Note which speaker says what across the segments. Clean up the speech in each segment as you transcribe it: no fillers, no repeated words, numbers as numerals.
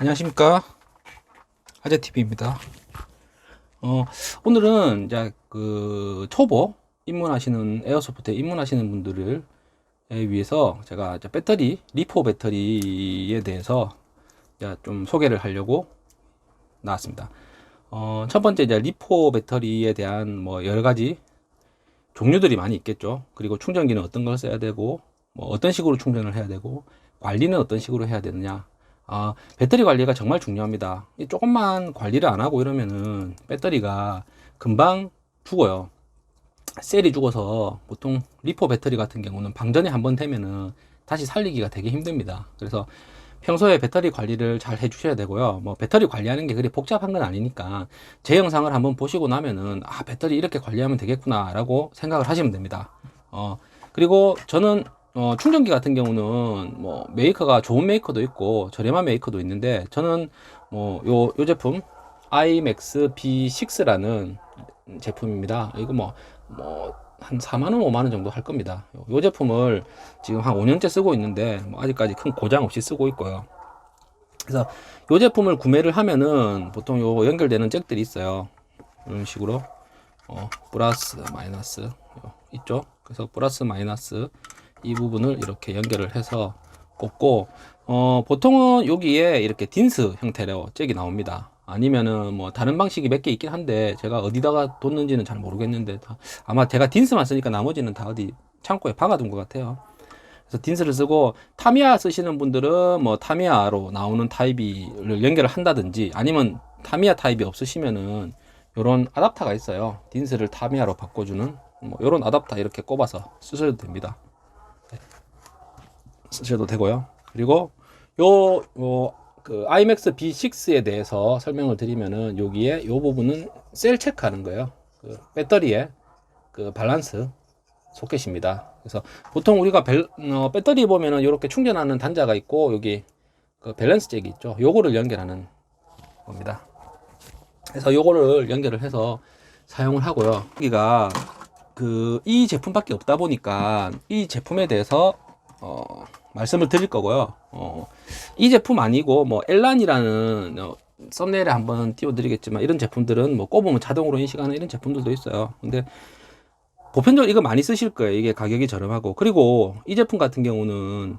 Speaker 1: 안녕하십니까, 아재TV입니다. 오늘은 이제 초보 입문하시는, 에어소프트에 입문하시는 분들을 위해서 제가 이제 리포 배터리에 대해서 이제 좀 소개를 하려고 나왔습니다. 첫 번째 이제 리포 배터리에 대한 뭐 여러 가지 종류들이 많이 있겠죠. 그리고 충전기는 어떤 걸 써야 되고, 뭐 어떤 식으로 충전을 해야 되고, 관리는 어떤 식으로 해야 되느냐. 배터리 관리가 정말 중요합니다. 조금만 관리를 안 하고 이러면은 배터리가 금방 죽어요. 셀이 죽어서 보통 리포 배터리 같은 경우는 방전이 한번 되면은 다시 살리기가 되게 힘듭니다. 그래서 평소에 배터리 관리를 잘 해주셔야 되고요. 뭐 배터리 관리하는 게 그리 복잡한 건 아니니까 제 영상을 한번 보시고 나면은 배터리 이렇게 관리하면 되겠구나 라고 생각을 하시면 됩니다. 그리고 저는 충전기 같은 경우는 뭐 메이커가 좋은 메이커도 있고 저렴한 메이커도 있는데, 저는 뭐 요 제품 IMAX B6라는 제품입니다. 이거 뭐 한 4만원 5만원 정도 할 겁니다. 요 제품을 지금 한 5년째 쓰고 있는데 뭐 아직까지 큰 고장 없이 쓰고 있고요. 그래서 요 제품을 구매를 하면은 보통 요 연결되는 잭들이 있어요. 이런 식으로 플러스 마이너스 있죠. 그래서 플러스 마이너스 이 부분을 이렇게 연결을 해서 꽂고, 보통은 여기에 이렇게 딘스 형태로 잭이 나옵니다. 아니면은 뭐 다른 방식이 몇 개 있긴 한데 제가 어디다가 뒀는지는 잘 모르겠는데, 아마 제가 딘스만 쓰니까 나머지는 다 어디 창고에 박아둔 것 같아요. 그래서 딘스를 쓰고, 타미야 쓰시는 분들은 뭐 타미야로 나오는 타입을 연결을 한다든지, 아니면 타미야 타입이 없으시면은 요런 아답터가 있어요. 딘스를 타미야로 바꿔주는 뭐 요런 아답터 이렇게 꼽아서 쓰셔도 됩니다. 쓰셔도 되고요. 그리고 그 IMAX B6에 대해서 설명을 드리면은, 여기에 요 부분은 셀 체크하는 거예요. 그 배터리의 그 밸런스 소켓입니다. 그래서 보통 우리가 배터리 보면은 이렇게 충전하는 단자가 있고, 여기 그 밸런스 잭이 있죠. 요거를 연결하는 겁니다. 그래서 요거를 연결을 해서 사용을 하고요. 여기가 이 제품밖에 없다 보니까 이 제품에 대해서 말씀을 드릴 거고요. 이 제품 아니고 뭐 엘란이라는 썸네일에 한번 띄워드리겠지만, 이런 제품들은 뭐 꼽으면 자동으로 인식하는 이런 제품들도 있어요. 근데 보편적으로 이거 많이 쓰실 거예요. 이게 가격이 저렴하고. 그리고 이 제품 같은 경우는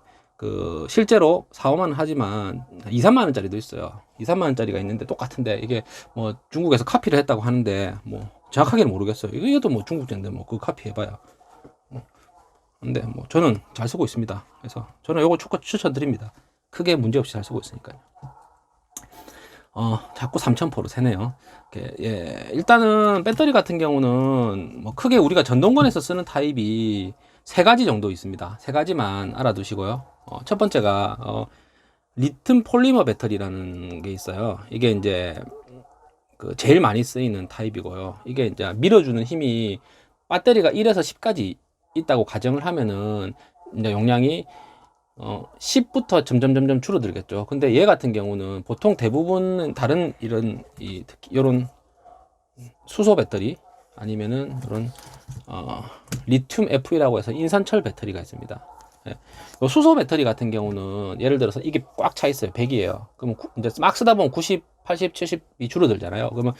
Speaker 1: 실제로 4, 5만 원 하지만 2, 3만 원짜리도 있어요. 2, 3만 원짜리가 있는데 똑같은데, 이게 뭐 중국에서 카피를 했다고 하는데 뭐 정확하게는 모르겠어요. 이것도 뭐 중국제인데 뭐 그거 카피해봐야. 근데 뭐 저는 잘 쓰고 있습니다. 그래서 저는 요거 추천드립니다. 크게 문제없이 잘 쓰고 있으니까요. 자꾸 3000%로 새네요. 예, 일단은 배터리 같은 경우는 뭐 크게 우리가 전동건에서 쓰는 타입이 세 가지 정도 있습니다. 세 가지만 알아두시고요. 첫 번째가 리튬 폴리머 배터리라는 게 있어요. 이게 이제 제일 많이 쓰이는 타입이고요. 이게 이제 밀어주는 힘이 배터리가 1에서 10까지 있다고 가정을 하면은 이제 용량이 10부터 점점 줄어들겠죠. 근데 얘 같은 경우는 보통 대부분 다른 특히 이런 수소 배터리, 아니면은 이런 리튬 FE라고 해서 인산철 배터리가 있습니다. 예. 수소 배터리 같은 경우는 예를 들어서 이게 꽉 차 있어요. 100이에요. 그러면 이제 막 쓰다 보면 90, 80, 70이 줄어들잖아요. 그러면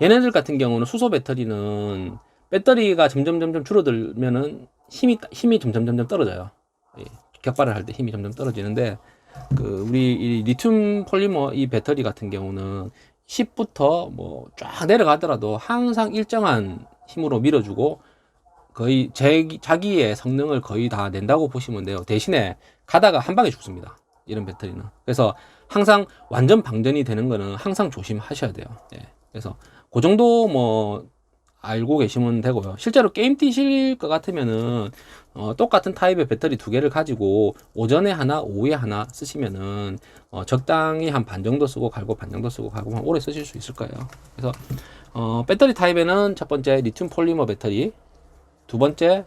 Speaker 1: 얘네들 같은 경우는 수소 배터리는 배터리가 점점 줄어들면은 힘이 점점 떨어져요. 예. 격발을 할 때 힘이 점점 떨어지는데, 우리 이 리튬 폴리머 이 배터리 같은 경우는 10부터 뭐 쫙 내려가더라도 항상 일정한 힘으로 밀어주고, 거의 자기의 성능을 거의 다 낸다고 보시면 돼요. 대신에 가다가 한 방에 죽습니다. 이런 배터리는. 그래서 항상 완전 방전이 되는 거는 항상 조심하셔야 돼요. 예. 그래서 그 정도 뭐 알고 계시면 되고요. 실제로 게임 뛰실 것 같으면은 똑같은 타입의 배터리 두 개를 가지고 오전에 하나, 오후에 하나 쓰시면은 적당히 한 반 정도 쓰고 갈고, 반 정도 쓰고 갈고 한 오래 쓰실 수 있을 거예요. 그래서 배터리 타입에는 첫 번째 리튬 폴리머 배터리, 두 번째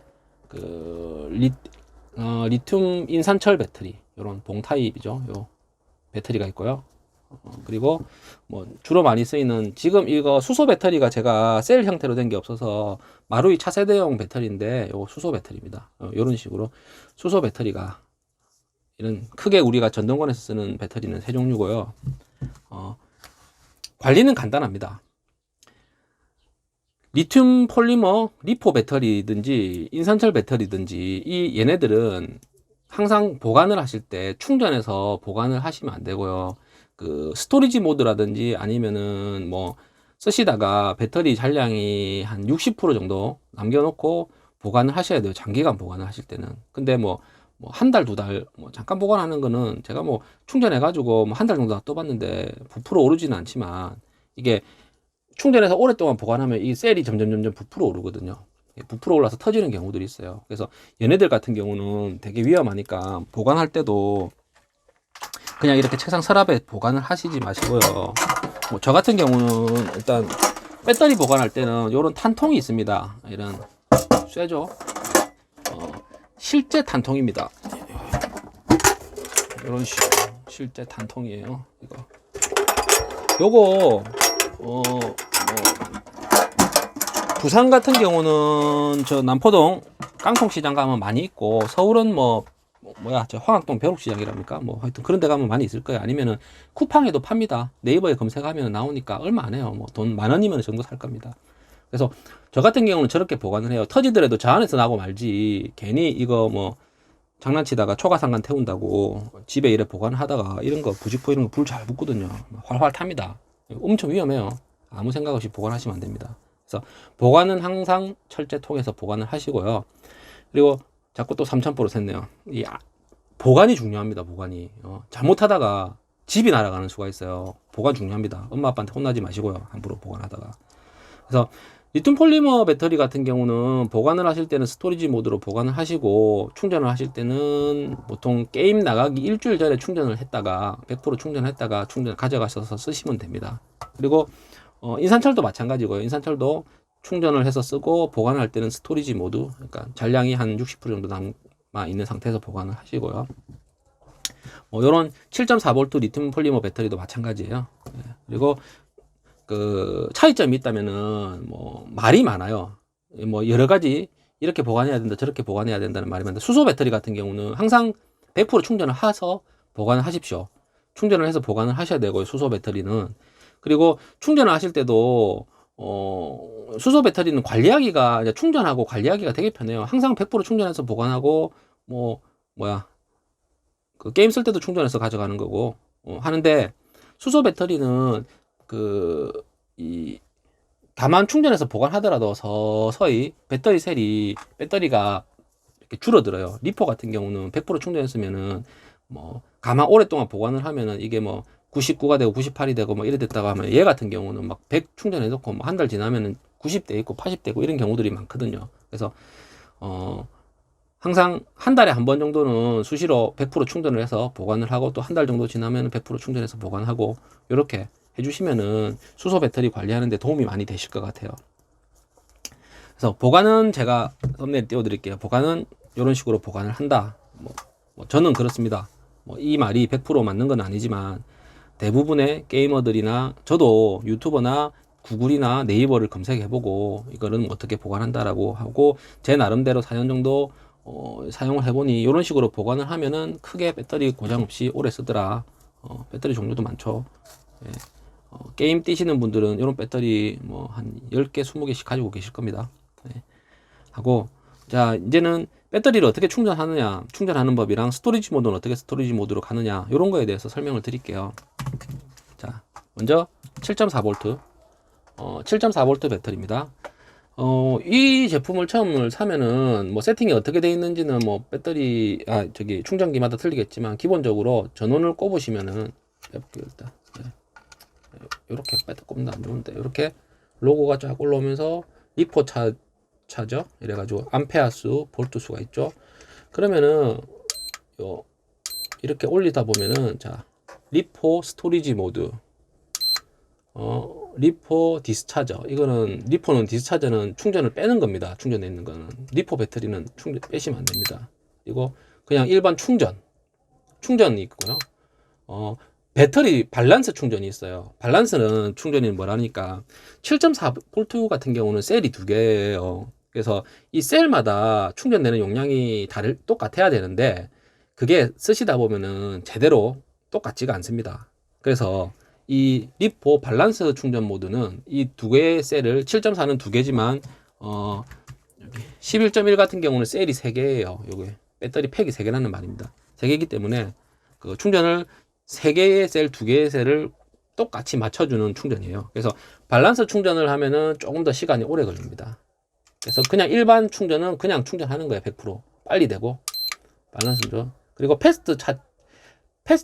Speaker 1: 리튬 인산철 배터리, 이런 봉 타입이죠. 요 배터리가 있고요. 그리고 뭐 주로 많이 쓰이는, 지금 이거 수소 배터리가 제가 셀 형태로 된 게 없어서 마루이 차세대용 배터리인데, 요 수소 배터리입니다. 이런 식으로 수소 배터리가, 이런 크게 우리가 전동건에서 쓰는 배터리는 세 종류고요. 관리는 간단합니다. 리튬 폴리머 리포 배터리든지 인산철 배터리든지 이 얘네들은 항상 보관을 하실 때 충전해서 보관을 하시면 안 되고요. 그 스토리지 모드라든지 아니면은 뭐 쓰시다가 배터리 잔량이 한 60% 정도 남겨놓고 보관을 하셔야 돼요. 장기간 보관을 하실 때는. 근데 뭐 한 달, 두 달, 뭐 잠깐 보관하는 거는 제가 뭐 충전해가지고 뭐 한 달 정도 놔둬봤는데 부풀어 오르지는 않지만 이게 충전해서 오랫동안 보관하면 이 셀이 점점 부풀어 오르거든요. 부풀어 올라서 터지는 경우들이 있어요. 그래서 얘네들 같은 경우는 되게 위험하니까 보관할 때도 그냥 이렇게 책상 서랍에 보관을 하시지 마시고요. 뭐 저 같은 경우는 일단 배터리 보관할 때는 이런 탄통이 있습니다. 이런 쇠죠. 실제 탄통입니다. 이런 식으로 실제 탄통이에요. 요거 부산 같은 경우는 저 남포동 깡통시장 가면 많이 있고, 서울은 저 황학동 벼룩시장이랍니까? 뭐 하여튼 그런 데 가면 많이 있을 거예요. 아니면은 쿠팡에도 팝니다. 네이버에 검색하면 나오니까 얼마 안 해요. 뭐 돈 10,000원이면 정도 살 겁니다. 그래서 저 같은 경우는 저렇게 보관을 해요. 터지더라도 저 안에서 나고 말지 괜히 이거 뭐 장난치다가 초가상간 태운다고 집에 이래 보관하다가 이런 거 부직포 이런 거 불 잘 붙거든요. 활활 탑니다. 엄청 위험해요. 아무 생각 없이 보관하시면 안 됩니다. 그래서 보관은 항상 철제통에서 보관을 하시고요. 그리고 자꾸 또 3,000% 샜네요. 이 보관이 중요합니다. 보관이 잘못하다가 집이 날아가는 수가 있어요. 보관 중요합니다. 엄마 아빠한테 혼나지 마시고요. 함부로 보관하다가. 그래서 리튬 폴리머 배터리 같은 경우는 보관을 하실 때는 스토리지 모드로 보관을 하시고, 충전을 하실 때는 보통 게임 나가기 일주일 전에 충전을 했다가 100% 충전했다가 충전 가져가셔서 쓰시면 됩니다. 그리고 인산철도 마찬가지고요. 인산철도 충전을 해서 쓰고, 보관할 때는 스토리지 모드, 그러니까 잔량이 한 60% 정도 남아 있는 상태에서 보관을 하시고요. 요런 7.4V 리튬 폴리머 배터리도 마찬가지예요. 그리고 그 차이점이 있다면은 말이 많아요. 여러 가지 이렇게 보관해야 된다, 저렇게 보관해야 된다는 말이 많은데, 수소 배터리 같은 경우는 항상 100% 충전을 해서 보관을 하십시오. 충전을 해서 보관을 하셔야 되고요. 수소 배터리는. 그리고 충전을 하실 때도 수소 배터리는 관리하기가, 이제 충전하고 관리하기가 되게 편해요. 항상 100% 충전해서 보관하고 그 게임 쓸 때도 충전해서 가져가는 거고 하는데, 수소 배터리는 다만 충전해서 보관하더라도 서서히 배터리가 이렇게 줄어들어요. 리포 같은 경우는 100% 충전했으면은 가만 오랫동안 보관을 하면은 이게 99가 되고 98이 되고 이래 됐다가 하면, 얘 같은 경우는 100 충전해놓고 한 달 지나면은 90대 있고 80대고 이런 경우들이 많거든요. 그래서 항상 한 달에 한 번 정도는 수시로 100% 충전을 해서 보관을 하고, 또 한 달 정도 지나면 100% 충전해서 보관하고, 이렇게 해주시면은 수소 배터리 관리하는데 도움이 많이 되실 것 같아요. 그래서 보관은 제가 썸네일 띄워드릴게요. 보관은 이런 식으로 보관을 한다. 저는 그렇습니다. 이 말이 100% 맞는 건 아니지만, 대부분의 게이머들이나 저도 유튜버나 구글이나 네이버를 검색해보고 이거는 어떻게 보관한다라고 하고, 제 나름대로 4년 정도 사용을 해보니 이런 식으로 보관을 하면은 크게 배터리 고장 없이 오래 쓰더라. 배터리 종류도 많죠. 예. 게임 뛰시는 분들은 이런 배터리 한 10개, 20개씩 가지고 계실 겁니다. 예. 하고, 자, 이제는 배터리를 어떻게 충전하느냐, 충전하는 법이랑 스토리지 모드는 어떻게 스토리지 모드로 가느냐, 이런 거에 대해서 설명을 드릴게요. 자, 먼저 7.4V 7.4V 배터리입니다. 이 제품을 처음 사면은 세팅이 어떻게 되어 있는지는 배터리 충전기마다 틀리겠지만, 기본적으로 전원을 꼽으시면은 일단 이렇게 꼽는다 안 좋은데, 이렇게 로고가 쫙 올라오면서 리포 차죠. 이래가지고 암페아수, 볼트수가 있죠. 그러면은 이렇게 올리다 보면은, 자, 리포 스토리지 모드, 리포 디스차저. 이거는 리포는 디스차저는 충전을 빼는 겁니다. 충전돼 있는 거는. 리포 배터리는 충전 빼시면 안 됩니다. 이거 그냥 일반 충전이 있고요. 배터리 밸런스 충전이 있어요. 밸런스는 충전이 뭐라니까, 7.4V 같은 경우는 셀이 2개예요. 그래서 이 셀마다 충전되는 용량이 똑같아야 되는데, 그게 쓰시다 보면은 제대로 똑같지가 않습니다. 그래서 이 리포 밸런스 충전 모드는 이 두 개의 셀을 7.4는 두 개지만 11.1 같은 경우는 셀이 3개예요. 요게 배터리 팩이 3개라는 말입니다. 3개이기 때문에 그 충전을 3개의 셀, 2개의 셀을 똑같이 맞춰주는 충전이에요. 그래서 밸런스 충전을 하면은 조금 더 시간이 오래 걸립니다. 그래서 그냥 일반 충전은 그냥 충전하는 거예요. 100% 빨리 되고. 밸런스 충전. 그리고 패스트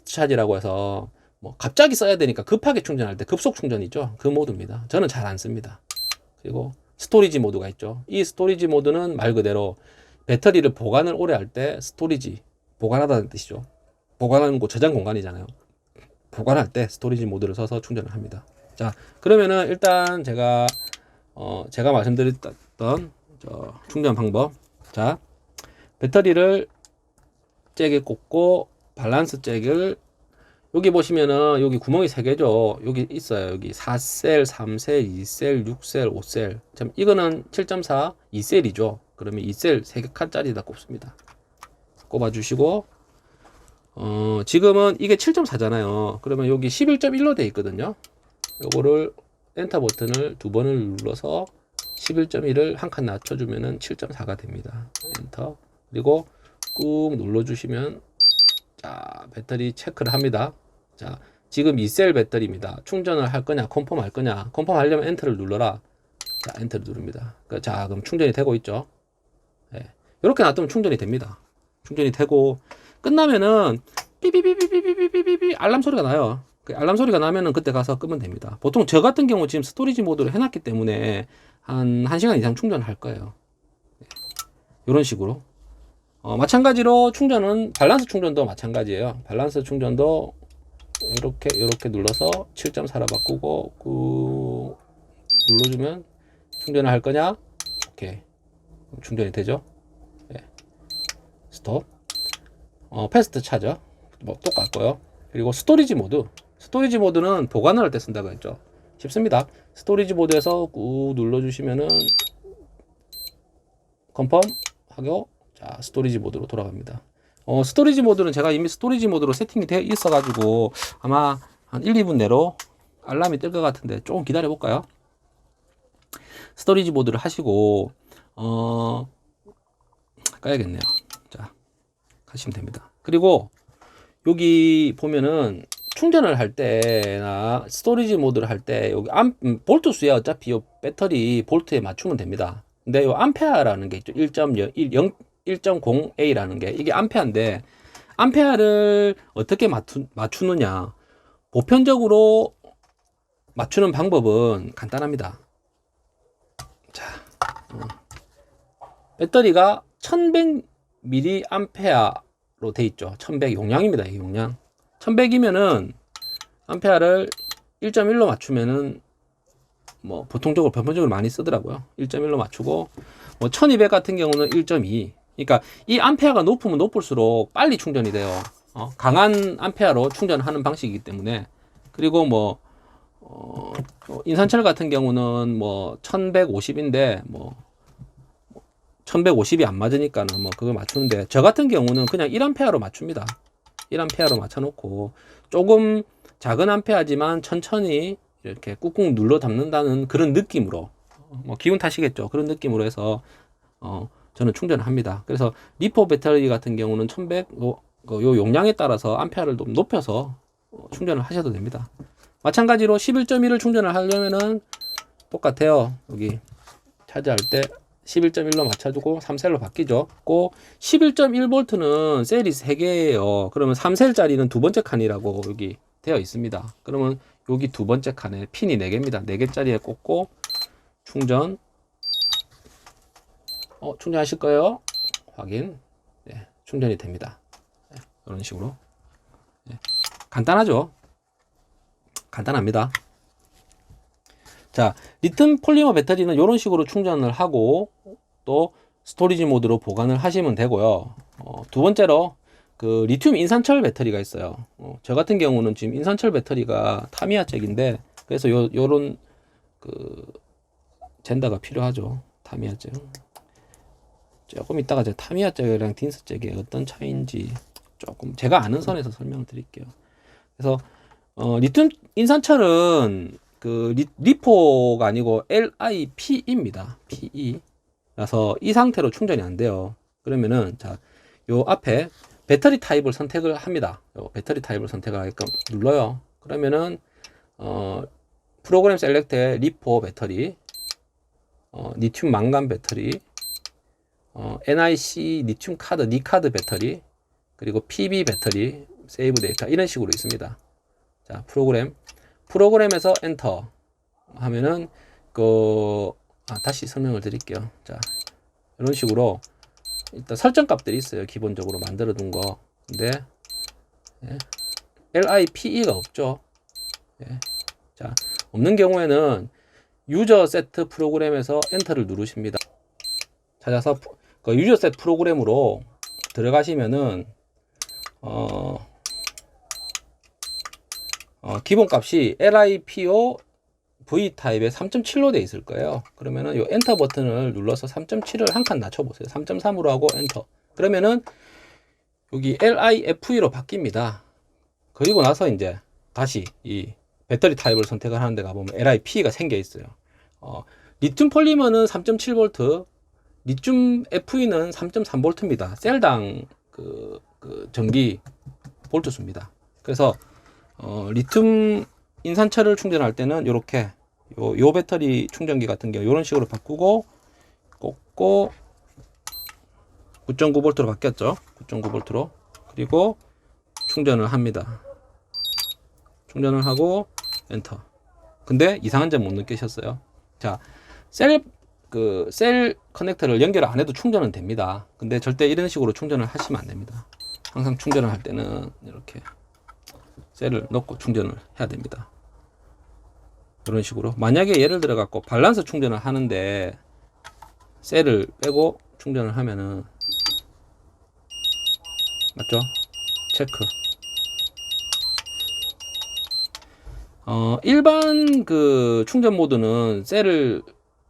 Speaker 1: 차지라고 해서 뭐 갑자기 써야 되니까 급하게 충전할 때 급속 충전이죠. 그 모드입니다. 저는 잘 안 씁니다. 그리고 스토리지 모드가 있죠. 이 스토리지 모드는 말 그대로 배터리를 보관을 오래 할 때 스토리지, 보관하다는 뜻이죠. 보관하는 곳 저장 공간이잖아요. 보관할 때 스토리지 모드를 써서 충전을 합니다. 자, 그러면은 일단 제가 말씀드렸던 충전 방법. 자, 배터리를 잭에 꽂고 밸런스 잭을 여기 보시면은 여기 구멍이 3개죠. 여기 있어요. 여기 4셀, 3셀, 2셀, 6셀, 5셀. 참 이거는 7.4 2셀이죠. 그러면 2셀 3개 칸짜리다 꼽습니다. 꼽아 주시고 지금은 이게 7.4잖아요. 그러면 여기 11.1로 돼 있거든요. 요거를 엔터 버튼을 2번을 눌러서 11.1을 한 칸 낮춰주면은 7.4가 됩니다. 엔터. 그리고 꾹 눌러주시면 자, 배터리 체크를 합니다. 자, 지금 2셀 배터리입니다. 충전을 할 거냐, 컨펌 할 거냐. 컨펌 하려면 엔터를 눌러라. 자, 엔터를 누릅니다. 자, 그럼 충전이 되고 있죠. 네. 이렇게 놔두면 충전이 됩니다. 충전이 되고 끝나면은 삐삐삐삐삐삐삐삐삐 알람 소리가 나요. 그 알람 소리가 나면은 그때 가서 끄면 됩니다. 보통 저 같은 경우 지금 스토리지 모드로 해놨기 때문에 한 1시간 이상 충전할 거예요. 이런 식으로. 마찬가지로 충전은 밸런스 충전도 마찬가지예요. 밸런스 충전도 이렇게 눌러서 7.4로 바꾸고 꾹 눌러주면 충전을 할 거냐? 오케이. 충전이 되죠? 네. 스톱. 패스트 차저. 뭐 똑같고요. 그리고 스토리지 모드. 스토리지 모드는 보관을 할 때 쓴다고 했죠. 쉽습니다. 스토리지 모드에서 꾹 눌러주시면은 컨펌 하고 자, 스토리지 모드로 돌아갑니다. 스토리지 모드는 제가 이미 스토리지 모드로 세팅이 되어 있어가지고 아마 한 1, 2분 내로 알람이 뜰 것 같은데 조금 기다려 볼까요? 스토리지 모드를 하시고 까야겠네요. 자, 하시면 됩니다. 그리고 여기 보면은 충전을 할 때나 스토리지 모드를 할 때 여기 볼트 수에 어차피 이 배터리 볼트에 맞추면 됩니다. 근데 이 암페어라는 게 있죠. 1.0A라는 게 이게 암페어인데 암페어를 어떻게 맞추느냐 보편적으로 맞추는 방법은 간단합니다. 자, 배터리가 1100mAh로 돼 있죠. 1100 용량입니다. 이 용량 1100이면은 암페어를 1.1로 맞추면은 뭐 보통적으로 보편적으로 많이 쓰더라고요. 1.1로 맞추고 뭐 1200 같은 경우는 1.2. 그러니까 이 암페어가 높으면 높을수록 빨리 충전이 돼요. 강한 암페어로 충전하는 방식이기 때문에. 그리고 뭐 인산철 같은 경우는 뭐 1150인데 뭐 1150이 안 맞으니까는 뭐 그걸 맞추는데 저 같은 경우는 그냥 1암페어로 맞춥니다. 1암페어로 맞춰놓고 조금 작은 암페어지만 천천히 이렇게 꾹꾹 눌러 담는다는 그런 느낌으로 뭐 기분 탓이겠죠. 그런 느낌으로 해서 저는 충전을 합니다. 그래서 리포 배터리 같은 경우는 1100 요 용량에 따라서 암페어를 좀 높여서 충전을 하셔도 됩니다. 마찬가지로 11.1을 충전을 하려면은 똑같아요. 여기 차지할 때 11.1로 맞춰주고 3셀로 바뀌죠. 꼭 11.1V는 셀이 3개예요. 그러면 3셀짜리는 두 번째 칸이라고 여기 되어 있습니다. 그러면 여기 두 번째 칸에 핀이 4개입니다. 4개짜리에 꽂고 충전. 충전하실 거예요? 확인. 네, 충전이 됩니다. 네, 이런 식으로. 네, 간단하죠? 간단합니다. 자, 리튬 폴리머 배터리는 이런 식으로 충전을 하고 또 스토리지 모드로 보관을 하시면 되고요. 두 번째로 그 리튬 인산철 배터리가 있어요. 저 같은 경우는 지금 인산철 배터리가 타미야잭인데 그래서 요런 그 젠더가 필요하죠. 타미야잭. 조금 이따가 제가 타미야잭이랑 딘스잭의 어떤 차이인지 조금 제가 아는 선에서 설명드릴게요. 그래서 리튬 인산철은 그 리포가 아니고 LiPe입니다. PE라서 이 상태로 충전이 안 돼요. 그러면은 자, 요 앞에 배터리 타입을 선택을 합니다. 요 배터리 타입을 선택하게끔 눌러요. 그러면은 프로그램 셀렉트에 리포 배터리, 리튬 망간 배터리, NIC 리튬 카드, 니카드 배터리, 그리고 PB 배터리, 세이브 데이터 이런 식으로 있습니다. 자, 프로그램에서 엔터 하면은 다시 설명을 드릴게요. 자, 이런 식으로 일단 설정 값들이 있어요. 기본적으로 만들어 둔 거. 근데 LIPE가 없죠. 예. 자, 없는 경우에는 유저 세트 프로그램에서 엔터를 누르십니다. 찾아서 그 유저 세트 프로그램으로 들어가시면은 기본값이 LiPo V타입에 3.7로 되어 있을 거예요. 그러면은 이 엔터 버튼을 눌러서 3.7을 한 칸 낮춰보세요. 3.3으로 하고 엔터. 그러면은 여기 LiFe로 바뀝니다. 그리고 나서 이제 다시 이 배터리 타입을 선택을 하는 데 가보면 LiPe가 생겨 있어요. 리튬 폴리머는 3.7V, 리튬 FE는 3.3V입니다. 셀당 그 전기 볼트 수입니다. 그래서 리튬 인산철을 충전할 때는 이렇게 요 배터리 충전기 같은 경우 이런 식으로 바꾸고 꽂고 9.9V로 바뀌었죠. 9.9V로. 그리고 충전을 합니다. 충전을 하고 엔터. 근데 이상한 점 못 느끼셨어요? 자, 셀 커넥터를 연결 안 해도 충전은 됩니다. 근데 절대 이런 식으로 충전을 하시면 안 됩니다. 항상 충전을 할 때는 이렇게 셀을 넣고 충전을 해야 됩니다. 이런 식으로. 만약에 예를 들어 갖고 밸런스 충전을 하는데 셀을 빼고 충전을 하면은 맞죠? 체크. 일반 그 충전 모드는 셀을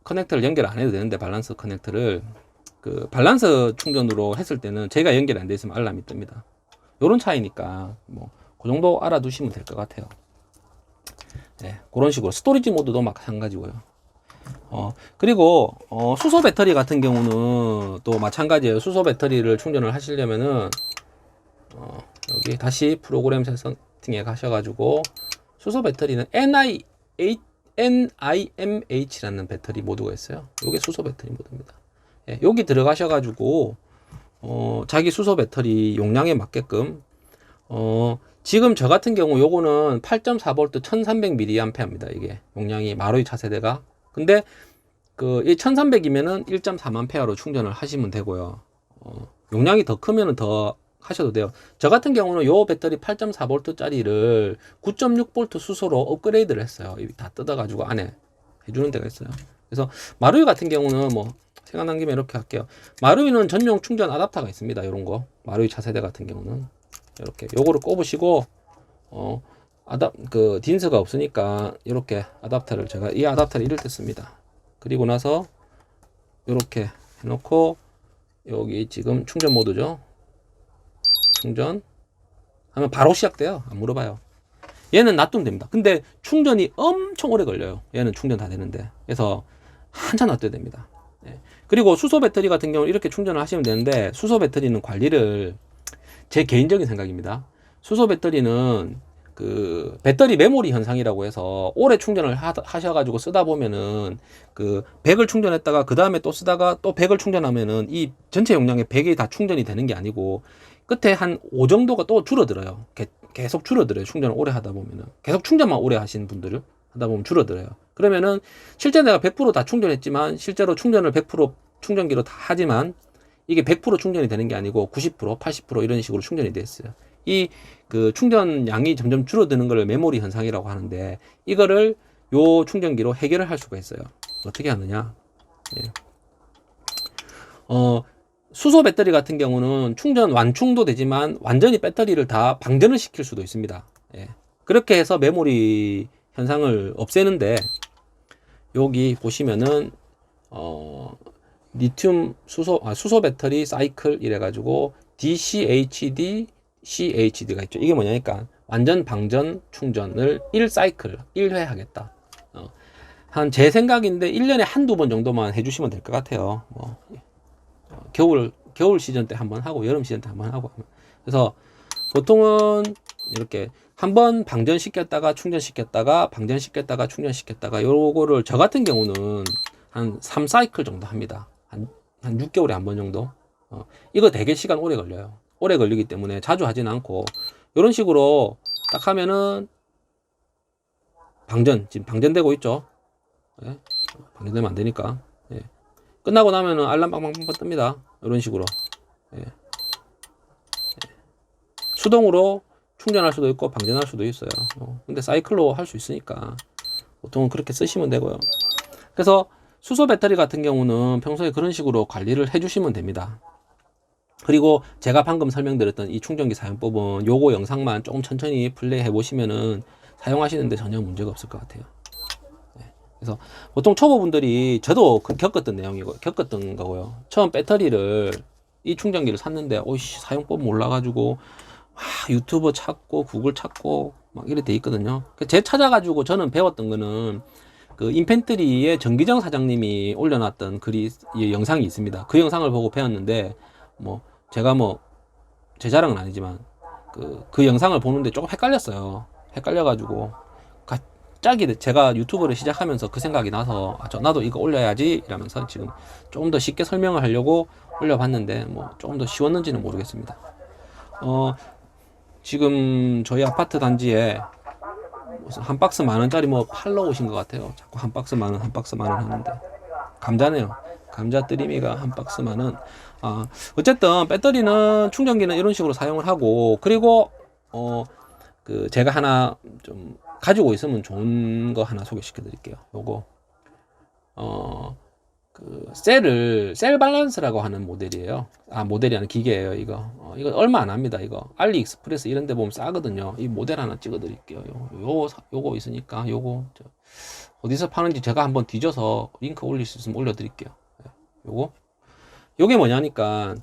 Speaker 1: 커넥터를 연결 안 해도 되는데 밸런스 커넥터를 그 밸런스 충전으로 했을 때는 제가 연결 안 돼 있으면 알람이 뜹니다. 요런 차이니까 뭐 그 정도 알아두시면 될 것 같아요. 네, 그런 식으로 스토리지 모드도 마찬가지고요. 그리고 수소 배터리 같은 경우는 또 마찬가지예요. 수소 배터리를 충전을 하시려면은 여기 다시 프로그램 세팅에 가셔가지고 수소 배터리는 NIMH라는 배터리 모드가 있어요. 이게 수소 배터리 모드입니다. 예, 여기 들어가셔가지고 자기 수소 배터리 용량에 맞게끔 지금 저 같은 경우 요거는 8.4V 1300mAh입니다. 이게 용량이 마루이 차세대가. 근데 이 1300이면은 1.4A 충전을 하시면 되고요. 용량이 더 크면은 더 하셔도 돼요. 저 같은 경우는 요 배터리 8.4V 짜리를 9.6V 수소로 업그레이드를 했어요. 다 뜯어가지고 안에 해주는 데가 있어요. 그래서 마루이 같은 경우는 뭐 생각난 김에 이렇게 할게요. 마루이는 전용 충전 아답터가 있습니다. 이런 거 마루이 차세대 같은 경우는 이렇게 요거를 꼽으시고 딘스가 없으니까 이렇게 아답터를 제가 이 아답터를 이럴 때 씁니다. 그리고 나서 이렇게 해놓고 여기 지금 충전 모드죠. 충전 하면 바로 시작돼요. 안 물어봐요. 얘는 놔두면 됩니다. 근데 충전이 엄청 오래 걸려요. 얘는 충전 다 되는데. 그래서 한참 놔둬야 됩니다. 네. 그리고 수소 배터리 같은 경우는 이렇게 충전을 하시면 되는데 수소 배터리는 관리를 제 개인적인 생각입니다. 수소 배터리는 그 배터리 메모리 현상이라고 해서 오래 충전을 하셔가지고 쓰다 보면은 그 100을 충전했다가 그 다음에 또 쓰다가 또 100을 충전하면은 이 전체 용량의 100이 다 충전이 되는 게 아니고 끝에 한 5 정도가 또 줄어들어요. 계속 줄어들어요. 충전을 오래 하다 보면은 계속 충전만 오래 하시는 분들을 하다 보면 줄어들어요. 그러면은 실제 내가 100%다 충전했지만 실제로 충전을 100% 충전기로 다 하지만 이게 100% 충전이 되는 게 아니고 90%, 80% 이런 식으로 충전이 됐어요. 이 그 충전량이 점점 줄어드는 걸 메모리 현상이라고 하는데 이거를 요 충전기로 해결을 할 수가 있어요. 어떻게 하느냐? 예. 수소 배터리 같은 경우는 충전 완충도 되지만 완전히 배터리를 다 방전을 시킬 수도 있습니다. 예. 그렇게 해서 메모리 현상을 없애는데 여기 보시면은 리튬 수소 배터리 사이클 이래 가지고 DCHD CHD가 있죠. 이게 뭐냐니까 완전 방전 충전을 1사이클 1회 하겠다. 한 제 생각인데 1년에 한두 번 정도만 해주시면 될 것 같아요. 뭐 겨울 시즌 때 한번 하고 여름 시즌 때 한번 하고. 그래서 보통은 이렇게 한번 방전시켰다가 충전시켰다가 방전시켰다가 충전시켰다가 요거를 저 같은 경우는 한 3사이클 정도 합니다. 한 6개월에 한 번 정도. 이거 되게 시간 오래 걸려요. 오래 걸리기 때문에 자주 하진 않고 이런 식으로 딱 하면은 지금 방전되고 있죠. 예? 방전되면 안 되니까. 예. 끝나고 나면은 알람 빵빵빵 뜹니다. 이런 식으로. 예. 수동으로 충전할 수도 있고 방전할 수도 있어요. 근데 사이클로 할 수 있으니까 보통은 그렇게 쓰시면 되고요. 그래서 수소 배터리 같은 경우는 평소에 그런 식으로 관리를 해주시면 됩니다. 그리고 제가 방금 설명드렸던 이 충전기 사용법은 요거 영상만 조금 천천히 플레이 해보시면은 사용하시는데 전혀 문제가 없을 것 같아요. 그래서 보통 초보분들이 저도 겪었던 겪었던 거고요. 처음 배터리를 이 충전기를 샀는데 오이씨 사용법 몰라가지고 유튜브 찾고 구글 찾고 막 이래 돼 있거든요. 제 찾아가지고 저는 배웠던 거는 그 인펜트리의 정기정 사장님이 올려놨던 영상이 있습니다. 그 영상을 보고 배웠는데 뭐 제가 뭐 제 자랑은 아니지만 그 영상을 보는데 조금 헷갈렸어요. 헷갈려가지고 갑자기 제가 유튜브를 시작하면서 그 생각이 나서 나도 이거 올려야지 이러면서 지금 조금 더 쉽게 설명을 하려고 올려봤는데 뭐 조금 더 쉬웠는지는 모르겠습니다. 지금 저희 아파트 단지에 무슨 한 박스 10,000원짜리 뭐 팔러 오신 것 같아요. 자꾸 한 박스 10,000원, 한 박스 10,000원 하는데 감자네요. 감자 뜨리미가 한 박스 10,000원. 어쨌든 배터리는 충전기는 이런 식으로 사용을 하고 그리고 제가 하나 좀 가지고 있으면 좋은 거 하나 소개시켜 드릴게요. 요거 셀 밸런스라고 하는 모델이에요. 모델이 아니라 기계예요. 이거 얼마 안 합니다. 이거 알리익스프레스 이런 데 보면 싸거든요. 이 모델 하나 찍어 드릴게요. 요거 있으니까 요거 어디서 파는지 제가 한번 뒤져서 링크 올릴 수 있으면 올려 드릴게요. 요게 뭐냐니까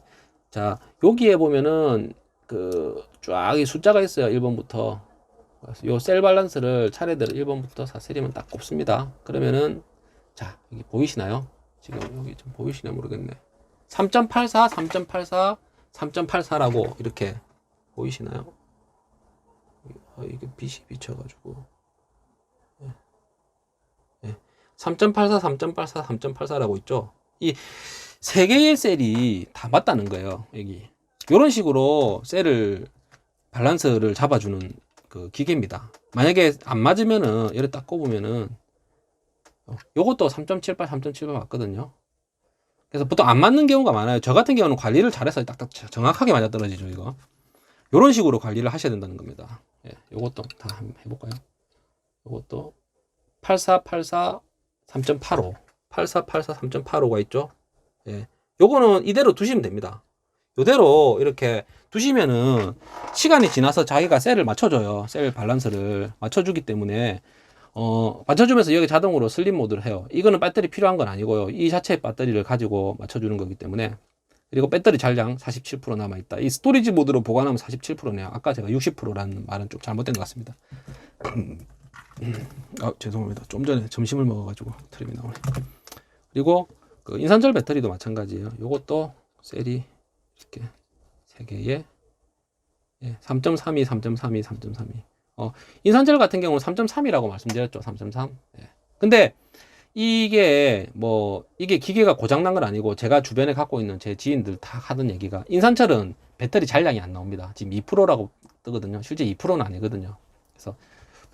Speaker 1: 자 여기에 보면은 쫙 숫자가 있어요. 1번부터 요 셀 밸런스를 차례대로 1번부터 4세리면 딱 꼽습니다. 그러면은 자 여기 보이시나요? 지금 여기 좀 보이시나 모르겠네. 3.84, 3.84, 3.84라고 이렇게 보이시나요? 이게 빛이 비쳐가지고 3.84, 3.84, 3.84라고 있죠. 이 세 개의 셀이 다 맞다는 거예요. 여기 이런 식으로 셀을 밸런스를 잡아주는 그 기계입니다. 만약에 안 맞으면은 이렇게 딱 꼽으면은 요것도 3.78, 3.78 맞거든요. 그래서 보통 안 맞는 경우가 많아요. 저 같은 경우는 관리를 잘해서 딱딱 정확하게 맞아 떨어지죠. 이거 요런 식으로 관리를 하셔야 된다는 겁니다. 요것도 다 한번 해볼까요? 요것도 8484 3.85 8484 3.85가 있죠. 요거는 이대로 두시면 됩니다. 요대로 이렇게 두시면은 시간이 지나서 자기가 셀을 맞춰줘요. 셀 밸런스를 맞춰주기 때문에 맞춰주면서 여기 자동으로 슬립 모드를 해요. 이거는 배터리 필요한 건 아니고요. 이 자체의 배터리를 가지고 맞춰주는 거기 때문에. 그리고 배터리 잔량 47% 남아있다. 이 스토리지 모드로 보관하면 47%네요. 아까 제가 60%라는 말은 좀 잘못된 것 같습니다. 죄송합니다. 좀 전에 점심을 먹어가지고 트림이 나오네. 그리고 인산철 배터리도 마찬가지예요. 요것도 셀이 이렇게 3개에 3.32, 3.32, 3.32. 인산철 같은 경우는 3.3이라고 말씀드렸죠. 3.3. 근데 이게 기계가 고장난 건 아니고 제가 주변에 갖고 있는 제 지인들 다 하던 얘기가 인산철은 배터리 잔량이 안 나옵니다. 지금 2%라고 뜨거든요. 실제 2%는 아니거든요. 그래서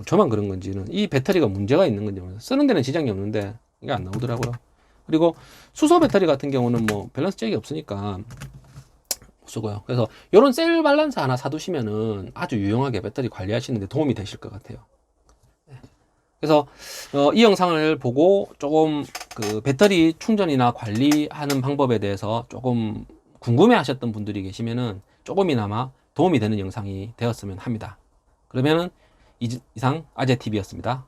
Speaker 1: 저만 그런 건지는 이 배터리가 문제가 있는 건지 쓰는 데는 지장이 없는데 이게 안 나오더라고요. 그리고 수소 배터리 같은 경우는 뭐 밸런스 잭이 없으니까 쓰고요. 그래서 이런 셀 밸런스 하나 사두시면은 아주 유용하게 배터리 관리하시는데 도움이 되실 것 같아요. 그래서 이 영상을 보고 조금 배터리 충전이나 관리하는 방법에 대해서 조금 궁금해 하셨던 분들이 계시면은 조금이나마 도움이 되는 영상이 되었으면 합니다. 그러면은 이상 아재TV였습니다.